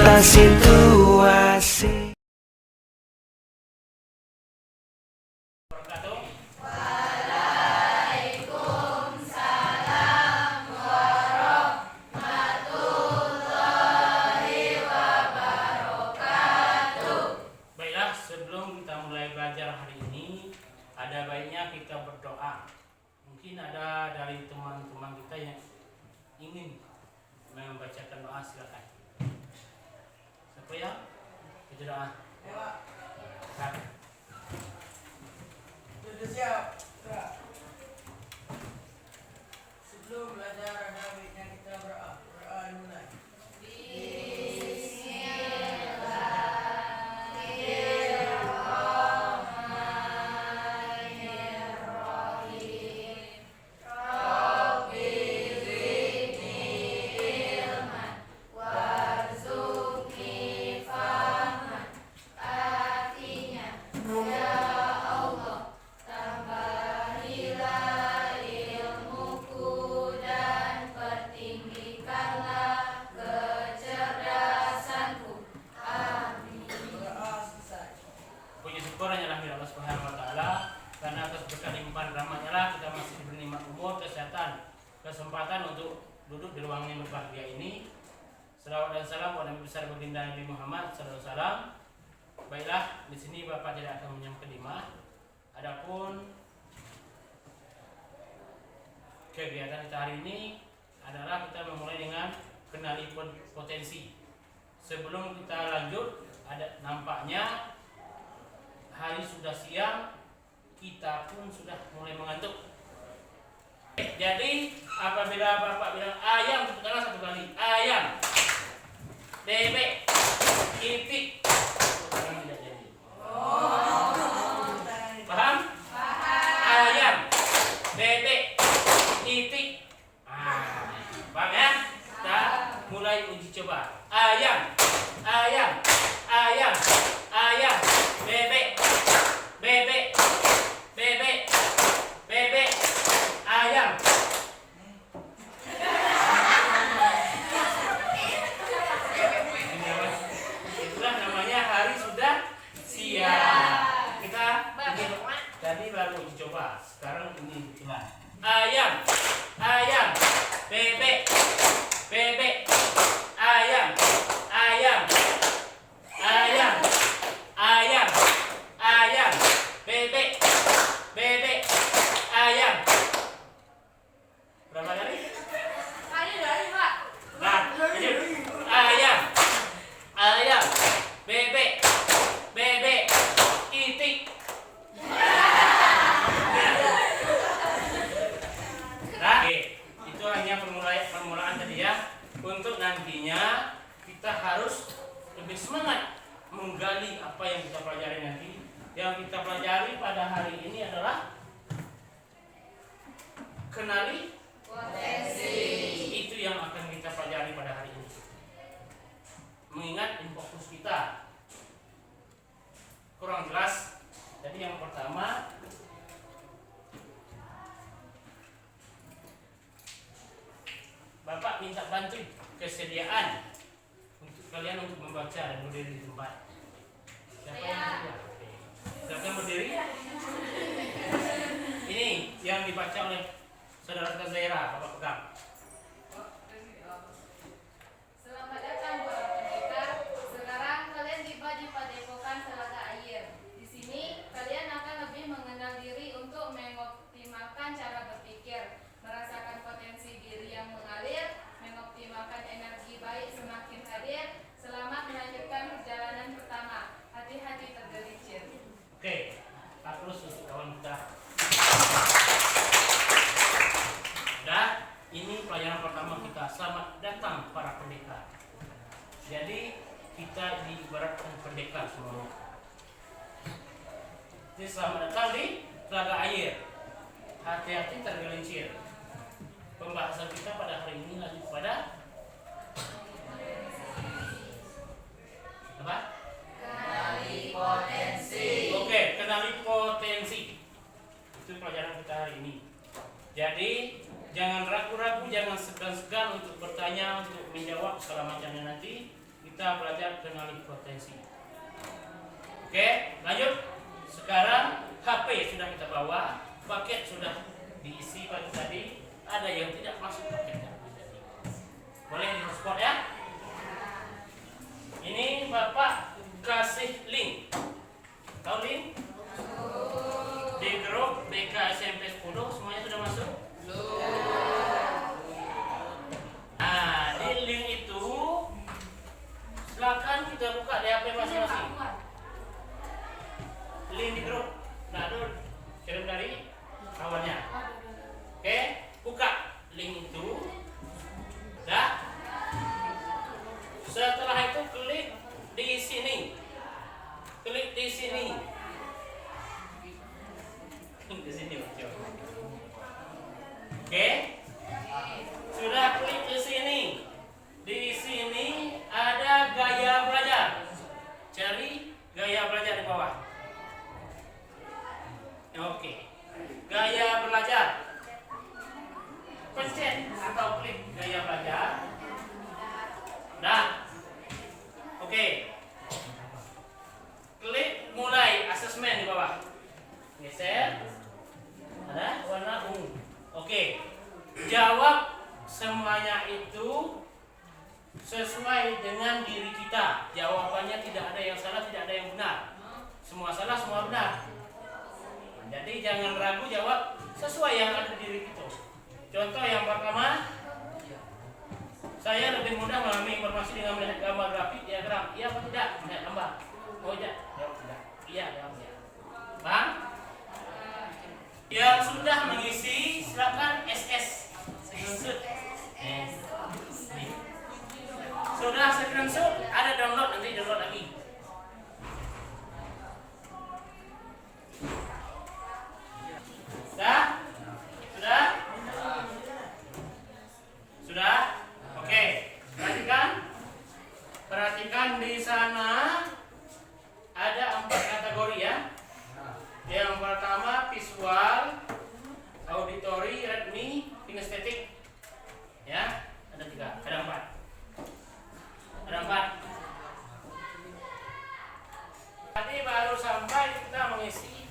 tentang situasi. Baiklah, sebelum kita mulai belajar hari ini, ada baiknya kita berdoa. Mungkin ada dari teman-teman kita yang ingin membacakan doa, silakan. Siapa ya? Kita doa. Silakan. Sudah siap? Sebelum belajar ada baiknya kita berdoa. Berdoa mulai. Puji syukur hanyalah milik Allah Subhanahu wa taala, karena atas berkat limpahan rahmat-Nya lah kita masih diberi nikmat umur, kesehatan, kesempatan untuk duduk di ruangan yang berbahagia ini. Selawat dan salam kepada Nabi besar baginda Nabi Muhammad sallallahu alaihi wasallam. Baiklah, di sini Bapak tidak akan menyampaikan kelima. Adapun kegiatan kita hari ini adalah kita memulai dengan kenali potensi. Sebelum kita lanjut, ada nampaknya hari sudah siang, kita pun sudah mulai mengantuk. Jadi apabila Bapak bilang ayam, tepukkanlah satu kali. Ayam, bebek, itik, tepukkan tidak jadi. Paham? Ayam, bebek, itik. Paham ya? Kita mulai uji coba. Ayam, ayam, ayam, ayam, bebek, bebek, bebek, bebek, ayam. Itulah namanya hari sudah siang. Kita tadi baru uji coba. Sekarang ini coba. Ayam, ayam, bebek, bebek, ayam, ayam, ayam, ayam, ayam, bebek, bebek, ayam. Berapa kali? Nah, ini ayam, ayam, bebek, bebek, itik. Nah, oke. Itu hanya permulaan tadi ya. Untuk nantinya kita harus lebih semangat menggali apa yang kita pelajari nanti. Yang kita pelajari pada hari ini adalah kenali potensi. Itu yang akan kita pelajari pada hari ini. Mengingat fokus kita kurang jelas. Jadi yang pertama, Bapak minta bantu kesediaan untuk kalian untuk membaca dan berdiri di tempat. Siapa yang berdiri? Oke. Siapa yang berdiri? Ini yang dibaca oleh Saudara Zaira, Bapak pegang. Selamat datang para pendekar. Sekarang kalian tiba di Padepokan Telaga Air. Di sini kalian akan lebih mengenal diri untuk mengoptimalkan cara berpikir, merasakan potensi diri yang mengalir, mengoptimalkan energi baik semakin hadir. Selamat melanjutkan perjalanan pertama. Hati-hati tergelincir. Oke, terus untuk kawan kita. Sudah, ini pelajaran pertama kita. Selamat datang para pendekar. Jadi kita diibaratkan pendekar semua. Jadi selamat datang di Telaga Air. Hati-hati tergelincir. Pembahasan kita pada hari ini lanjut pada apa? Kenali potensi. Oke, kenali potensi. Itu pelajaran kita hari ini. Jadi jangan ragu-ragu, jangan segan-segan untuk bertanya, untuk menjawab segala macamnya nanti. Kita kita belajar kenali potensi. Oke, lanjut. Sekarang HP sudah kita bawa, paket sudah diisi pagi tadi. Ada yang tidak masuk paketnya. Boleh di hotspot ya. Ini Bapak kasih link. Tahu link? Di grup BK SMP 10 semuanya sudah masuk? Nah, di link itu silakan kita buka di HP masing-masing. Link di grup. Nah, itu kirim dari kawannya. Oke, buka link itu. Dah. Setelah itu klik di sini. Klik di sini. Di sini, coba. Oke. Sudah klik di sini. Di sini ada gaya belajar. Cari gaya belajar di bawah. Oke. Gaya belajar. Pencet atau klik gaya belajar. Nah. Oke. Klik mulai asesmen di bawah. Geser. Ada warna ungu. Oke. Jawab semuanya itu sesuai dengan diri kita. Jawabannya tidak ada yang salah, tidak ada yang benar. Semua salah, semua benar. Jadi jangan ragu, jawab sesuai yang ada di diri kita. Contoh yang pertama, saya lebih mudah memahami informasi dengan melihat gambar grafik, diagram. Iya atau tidak? Melihat gambar. Oh tidak, jawab tidak. Iya, jawab ya. Bang? Yang sudah mengisi silakan SS. Screenshot. Sudah screenshot, ada download, nanti download lagi. Sudah? Sudah? Sudah? Oke. Perhatikan di sana ada 4 kategori ya. Yang pertama visual, auditory, readme, kinestetik. Ya, ada 3, ada 4. Ada 4. Tadi baru sampai kita mengisi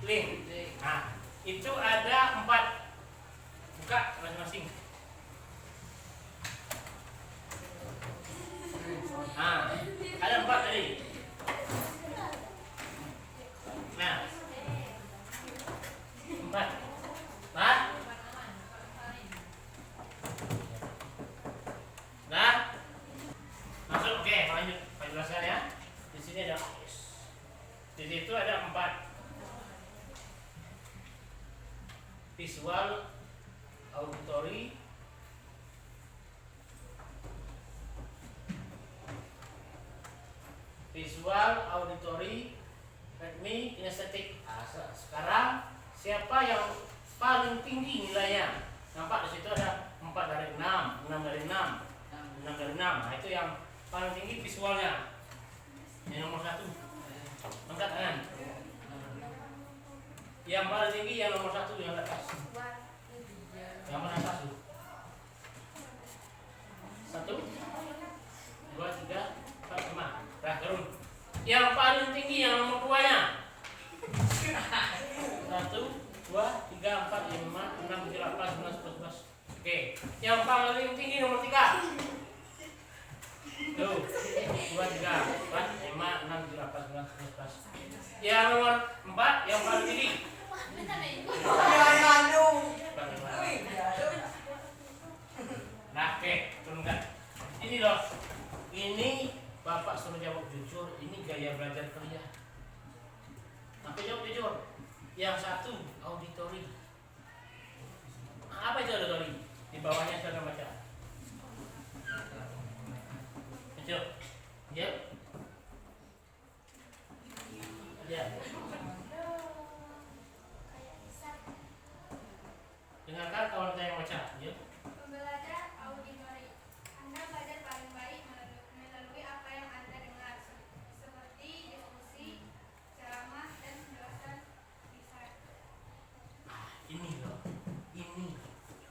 link. Nah, itu ada 4. Buka masing-masing. Nah, ada 4 tadi. Nah, 4. Nah, masuk. Oke, lanjut. Saya jelaskan ya. Di sini ada di situ ada 4. Visual, auditory, readme, kinestetik. Nah, sekarang siapa yang paling tinggi nilainya? Nampak di situ ada 4 dari 6, 6 dari 6, 6 dari 6. Nah, itu yang paling tinggi visualnya. Yang nomor 1. Angkat tangan. Yang paling tinggi yang nomor 1 yang atas. Yang mana atas tuh? 1, 2, 3, 4, 5. Nah, turun. Yang paling tinggi yang nomor 2-nya. 1, 2, 3, 4, 5, 6, 7, 8, 9, 10, 11. Oke. Yang paling tinggi nomor 3. Tuh. 2, 3, 4, 5, 6, 7, 8, 9, 10, 11. Yang nomor 4 yang paling tinggi. Nah, oke, turunkan. Ini loh. Ini Bapak suruh jawab jujur. Ini gaya belajar kalian. Apa jawab jujur? Yang 1 auditory. Apa itu auditory? Di bawahnya saya akan baca. Kecil. Ya. Ya. Dengarkan kawan saya yang baca. Ya. Pembelajaran auditori. Anda belajar paling baik melalui apa yang Anda dengar, seperti diskusi, ceramah, dan penjelasan lisan. Ini loh. Ini.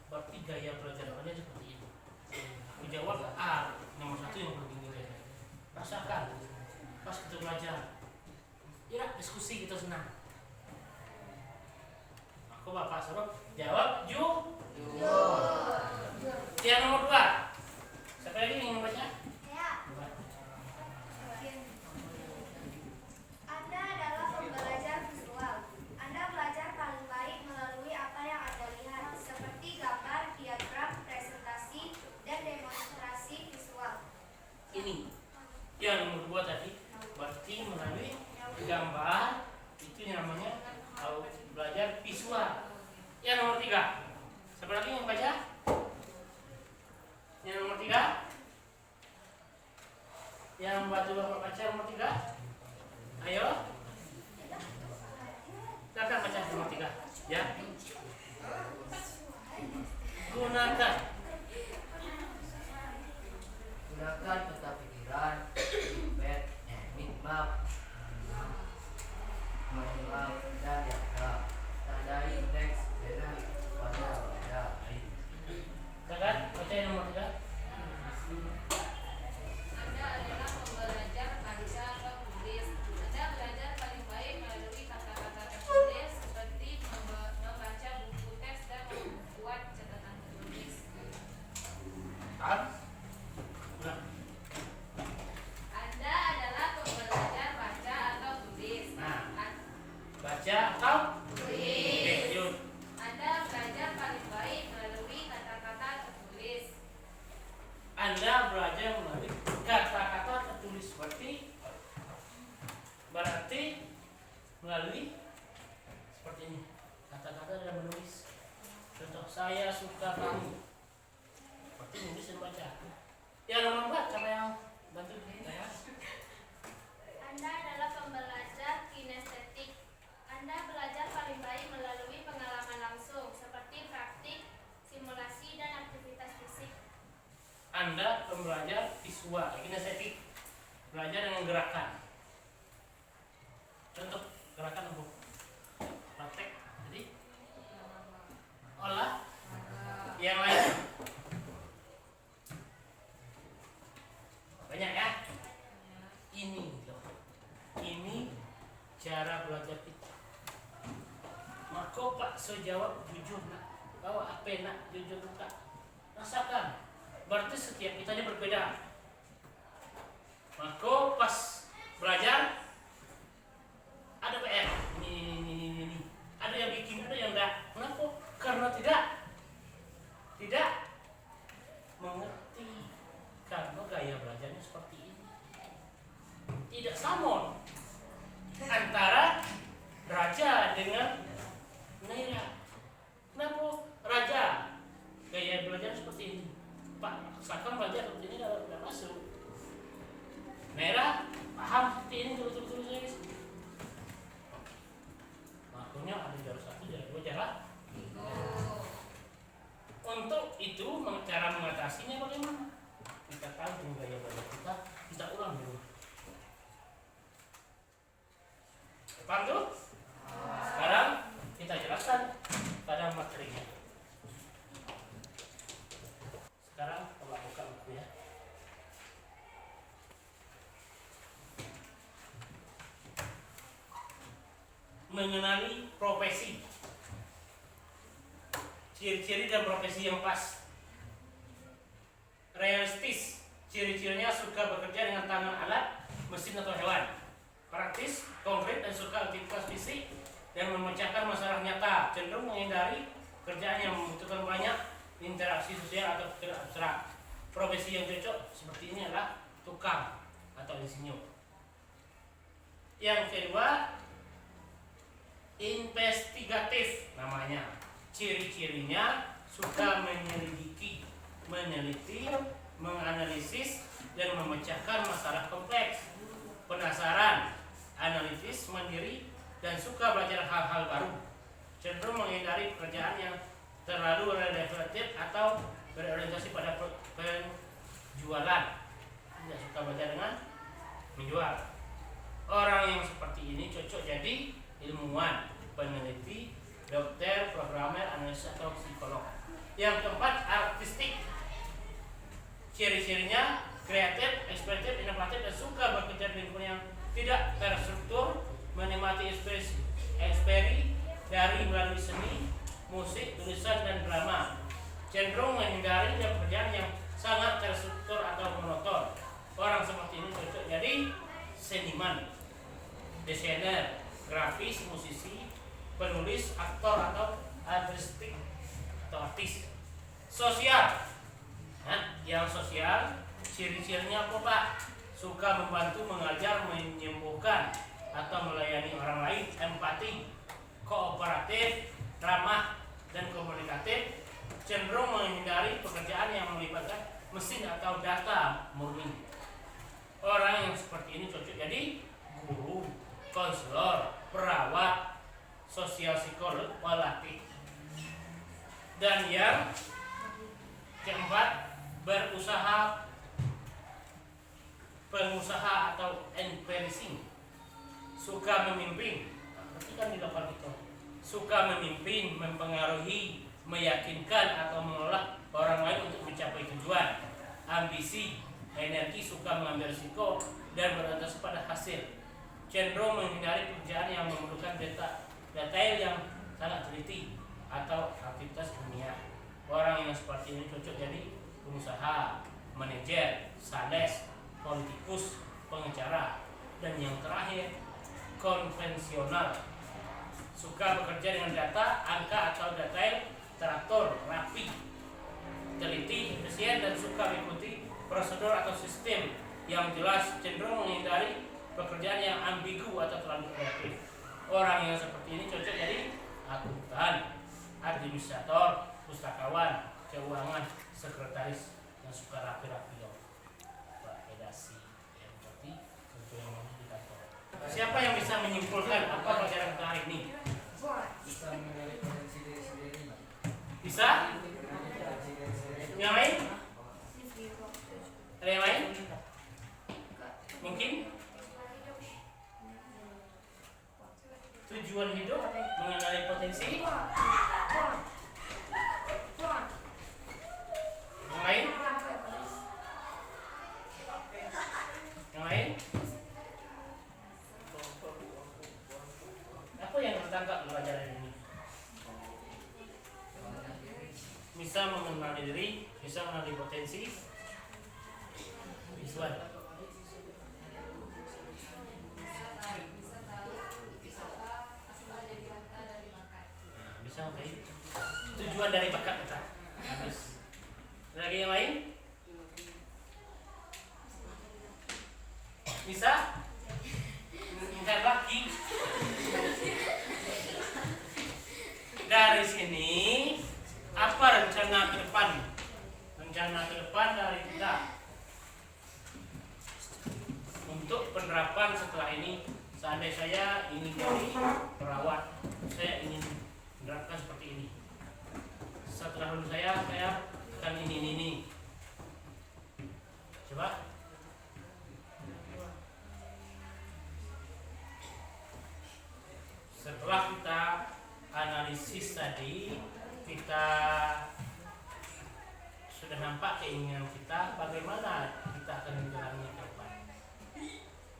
Berarti gaya belajar kalian seperti ini. Dijawab A nomor 1. diskusi kita senang. Aku Bapak suruh jawab jujur. Yang nomor 2. Siapa lagi yang baca? Ya. Anda adalah pembelajar visual. Anda belajar paling baik melalui apa yang Anda lihat, seperti gambar, diagram, presentasi, dan demonstrasi visual. Ini yang nomor 2 tadi, berarti melalui gambar itu namanya belajar visual. Yang nomor 3, siapa lagi yang baca? Yang nomor 3, yang bantu Bapak baca nomor 3, ayo silakan baca nomor 3 ya. Gunakan peta pikiran, pet, map, manual, dan diagram. Tandai teks dengan pada benda. silakan baca yang nomor 3. Anda adalah pembelajar baca atau tulis. Anda belajar paling baik melalui kata-kata tertulis seperti membaca buku teks dan membuat catatan tertulis. Nah, Anda adalah pembelajar baca atau tulis. baca atau Tulis. oke, yuk. Anda belajar paling baik melalui kata-kata tertulis. Anda belajar melalui kata-kata tertulis, berarti melalui seperti ini, kata-kata dalam menulis. Contoh, saya suka kamu, berarti menulis dan baca. Yang nomor 4, siapa yang bantu saya? Anda adalah pembelajar kinestetik. Anda belajar paling baik melalui pengalaman langsung, seperti praktik, simulasi, dan aktivitas fisik. Anda pembelajar visual, kinestetik, belajar dengan gerakan. Contoh gerakan untuk praktek, jadi olah. Yang lain banyak ya. Ini loh, ini cara belajar kita. Maka Pak so jawab jujur nak, kau apa nak jujur nak, rasakan. Berarti setiap kita ini berbeda. Maka pas belajar ada PR, ini. Ada yang bikin, ada yang enggak. Kenapa? Karena tidak mengerti. Karena gaya belajarnya seperti ini. Tidak sama antara Raja dengan Naira. Kenapa? Raja gaya belajar seperti ini. Pak Sakam belajar seperti ini tidak masuk. Naira paham seperti ini terus. Makanya ada jarak 1, jarak 2, jarak 3. Untuk itu cara mengatasinya bagaimana? Kita tahu gaya belajar kita ulang dulu. Paham tuh? Sekarang kita jelaskan pada materinya. Sekarang coba buka buku ya. Mengenali profesi, ciri-ciri dan profesi yang pas. Realistis, ciri-cirinya suka bekerja dengan tangan, alat, mesin atau hewan. Praktis, konkret dan suka aktivitas fisik dan memecahkan masalah nyata, cenderung menghindari kerjaan yang membutuhkan banyak interaksi sosial atau pikiran abstrak. Profesi yang cocok seperti ini adalah tukang atau insinyur. Yang kedua, investigatif namanya. Ciri-cirinya suka menyelidiki, meneliti, menganalisis dan memecahkan masalah kompleks. Penasaran, analitis, mandiri, dan suka belajar hal-hal baru. Cenderung menghindari pekerjaan yang terlalu repetitif atau berorientasi pada penjualan. Tidak suka belajar dengan menjual. Orang yang seperti ini cocok jadi ilmuwan, peneliti, dokter, programmer, analis atau psikolog. Yang keempat, artistik. Ciri-cirinya kreatif, ekspresif, inovatif, dan suka bekerja di lingkungan yang tidak terstruktur, menikmati menikmati eksperi dari melalui seni, musik, tulisan, dan drama. Cenderung menghindari pekerjaan yang sangat terstruktur atau monoton. Orang seperti ini cocok jadi seniman, desainer, grafis, musisi, penulis, aktor, atau artistik atau artis. Sosial. Nah, yang sosial ciri-cirinya apa Pak? Suka membantu, mengajar, menyembuhkan, atau melayani orang lain, empati, kooperatif, ramah, dan komunikatif. Cenderung menghindari pekerjaan yang melibatkan mesin atau data murni. Orang yang seperti ini cocok jadi guru, konselor, perawat, sosial psikolog, pelatih. Dan yang keempat, berusaha, pengusaha atau enterprising. Suka memimpin, berarti kan di depan itu. Suka memimpin, mempengaruhi, meyakinkan, atau mengolah orang lain untuk mencapai tujuan. Ambisi, energi, suka mengambil risiko, dan berorientasi pada hasil. Cenderung menghindari pekerjaan yang memerlukan detail yang sangat teliti atau aktivitas ilmiah. Orang yang seperti ini cocok jadi pengusaha, manajer, sales, politikus, pengacara, dan yang terakhir konvensional. Suka bekerja dengan data, angka, atau detail, teratur, rapi, teliti, efisien, dan suka mengikuti prosedur atau sistem yang jelas. Cenderung menghindari pekerjaan yang ambigu atau terlalu kreatif. Orang yang seperti ini cocok jadi akuntan, administrator, pustakawan, keuangan, sekretaris, yang suka rapi-rapi loh. Pedasi yang berarti untuk yang di kantor. Siapa yang bisa menyimpulkan apa pelajaran kita hari ini? Bisa mengenali potensi diri sendiri, Pak. Bisa? Yang lain? Ada yang lain? Mungkin? Tujuan hidup, mengenali potensi. Yang lain? Yang lain? Apa yang tertangkap di pelajaran ini? Bisa mengenali diri, bisa mengenali potensi. Visual. Bisa oke. Tujuan dari bakat kita. Habis. Lagi yang lain? Bisa? Enggak lagi. Dari sini apa rencana ke depan? Rencana ke depan dari kita untuk penerapan setelah ini. Seandainya saya ingin jadi perawat, saya ingin menerapkan seperti ini. Setelah lulus saya akan ini. Coba. Setelah kita analisis tadi, kita sudah nampak keinginan kita, bagaimana kita akan menjalani ke depan.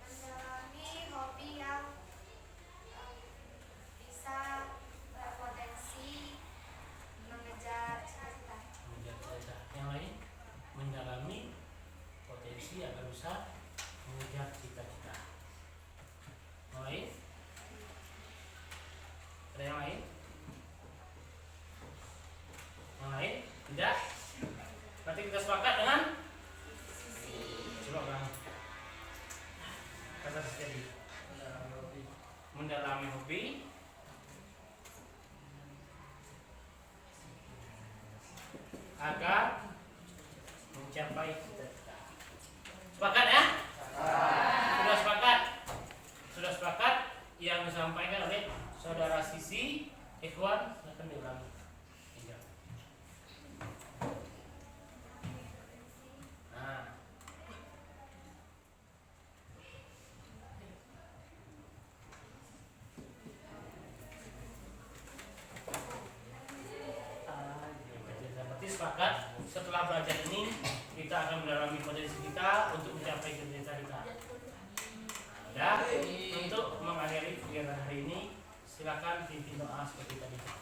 Mendalami hobi yang bisa berpotensi mengejar cita-cita. Yang lain, mendalami potensi agar bisa mengejar cita-cita. Yang lain? Ada yang lain? Yang lain? Tidak? Berarti kita sepakat dengan? Coba Bang. Kata jadi mendalami hobi, agar mencapai cita-cita. Sepakat ya? Sudah sepakat? Sudah sepakat yang disampaikan oleh Saudara Sisi, Ikhwan, akan diulangi. Nah. Berarti sepakat setelah belajar ini kita akan mendalami potensi kita untuk mencapai cita-cita kita. Ya, untuk mengakhiri kegiatan hari ini. Silakan pimpin doa seperti tadi.